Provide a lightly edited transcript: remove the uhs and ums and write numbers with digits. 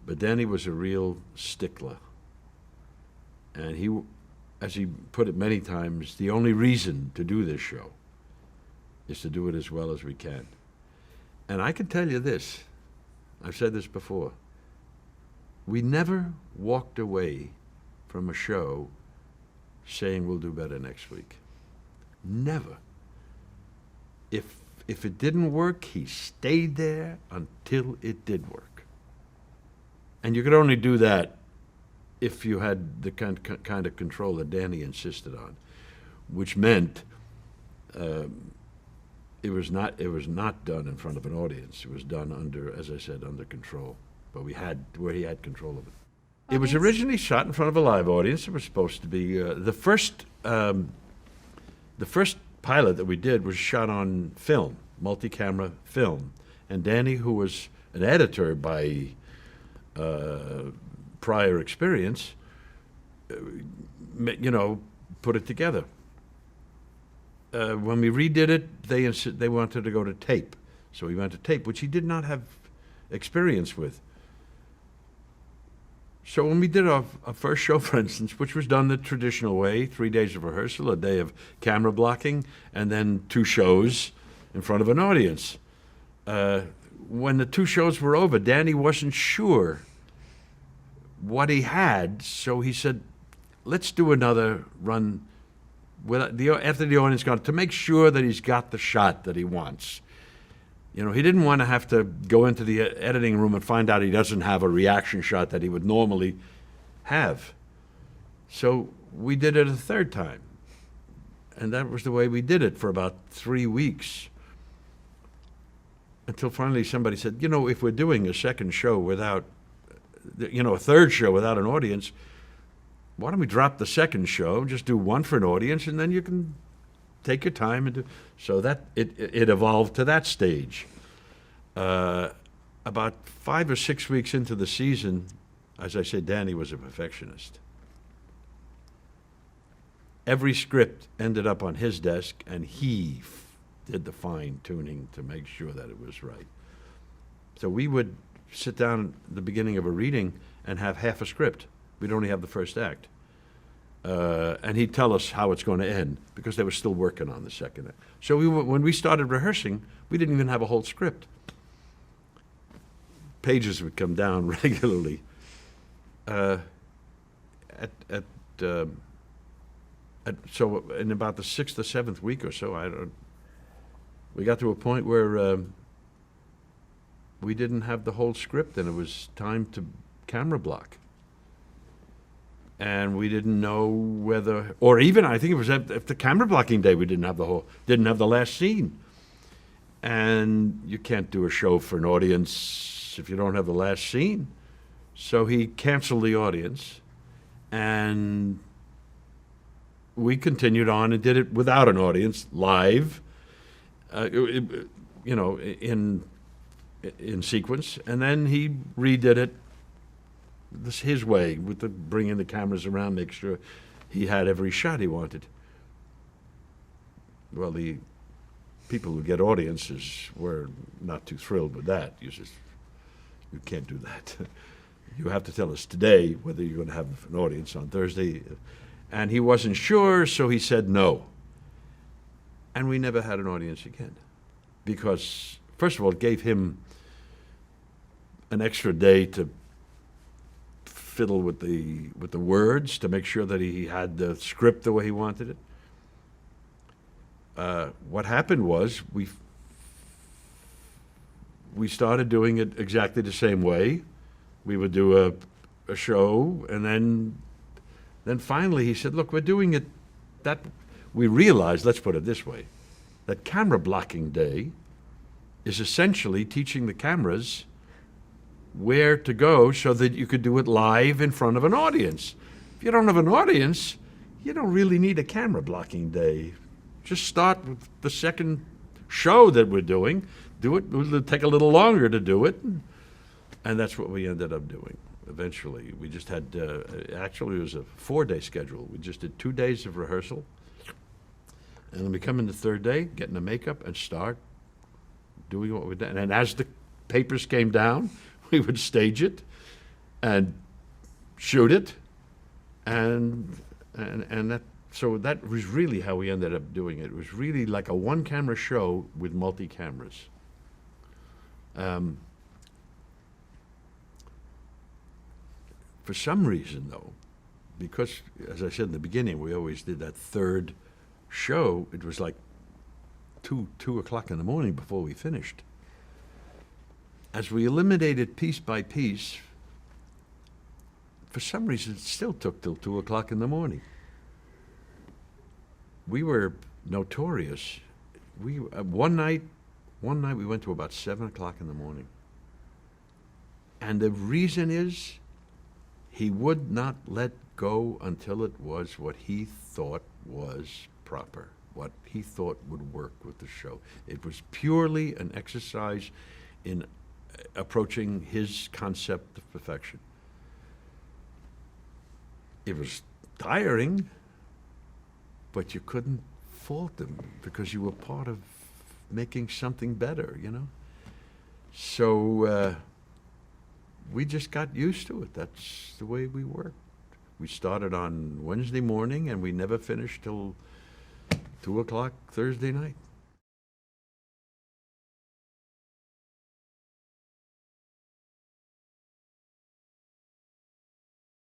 But Danny was a real stickler. And he, as he put it many times, the only reason to do this show is to do it as well as we can. And I can tell you this, I've said this before, we never walked away from a show saying we'll do better next week. Never. If it didn't work, he stayed there until it did work. And you could only do that if you had the kind of control that Danny insisted on, which meant it was not done in front of an audience. It was done under, as I said, under control. But where he had control of it. It was originally shot in front of a live audience. It was supposed to be the first pilot that we did was shot on film, multi-camera film, and Danny, who was an editor by prior experience, put it together. When we redid it, they wanted to go to tape, so we went to tape, which he did not have experience with. So when we did our first show, for instance, which was done the traditional way, 3 days of rehearsal, a day of camera blocking, and then 2 shows in front of an audience. When the 2 shows were over, Danny wasn't sure what he had, so he said, let's do another run after the audience gone, to make sure that he's got the shot that he wants. You know, he didn't want to have to go into the editing room and find out he doesn't have a reaction shot that he would normally have. So we did it a third time. And that was the way we did it for about 3 weeks. Until finally somebody said, if we're doing a second show without, a third show without an audience, why don't we drop the second show, just do one for an audience, and then you can take your time and do. So that it evolved to that stage. About 5 or 6 weeks into the season, as I said, Danny was a perfectionist. Every script ended up on his desk, and he did the fine tuning to make sure that it was right. So we would sit down at the beginning of a reading and have half a script. We'd only have the first act. And he'd tell us how it's going to end, because they were still working on the second act. So when we started rehearsing, we didn't even have a whole script. Pages would come down regularly. So in about the 6th or 7th week or so, we got to a point where we didn't have the whole script, and it was time to camera block. And we didn't know whether, or even I think it was at the camera blocking day, we didn't have the last scene. And you can't do a show for an audience if you don't have the last scene. So he canceled the audience, and we continued on and did it without an audience, live, in sequence. And then he redid it his way, with bringing the cameras around, make sure he had every shot he wanted. Well, the people who get audiences were not too thrilled with that. You can't do that. You have to tell us today whether you're going to have an audience on Thursday. And he wasn't sure, so he said no. And we never had an audience again. Because, first of all, it gave him an extra day to fiddle with the words, to make sure that he had the script the way he wanted it. What happened was we started doing it exactly the same way. We would do a show, and then finally he said, look, we're doing it that. We realized, let's put it this way, that camera blocking day is essentially teaching the cameras where to go so that you could do it live in front of an audience. If you don't have an audience, you don't really need a camera blocking day. Just start with the second show that we're doing. Do it. It'll take a little longer to do it. And that's what we ended up doing eventually. We just had, actually it was a 4-day schedule. We just did 2 days of rehearsal. And then we come in the third day, get in the makeup, and start doing what we did. And as the papers came down, we would stage it, and shoot it, and that. So that was really how we ended up doing it. It was really like a one-camera show with multi-cameras. For some reason, though, because, as I said in the beginning, we always did that third show, it was like 2 o'clock in the morning before we finished. As we eliminated piece by piece, for some reason, it still took till 2 o'clock in the morning. We were notorious. One night we went to about 7 o'clock in the morning. And the reason is, he would not let go until it was what he thought was proper, what he thought would work with the show. It was purely an exercise in approaching his concept of perfection. It was tiring, but you couldn't fault him because you were part of making something better, you know? So we just got used to it. That's the way we worked. We started on Wednesday morning and we never finished till 2 o'clock Thursday night.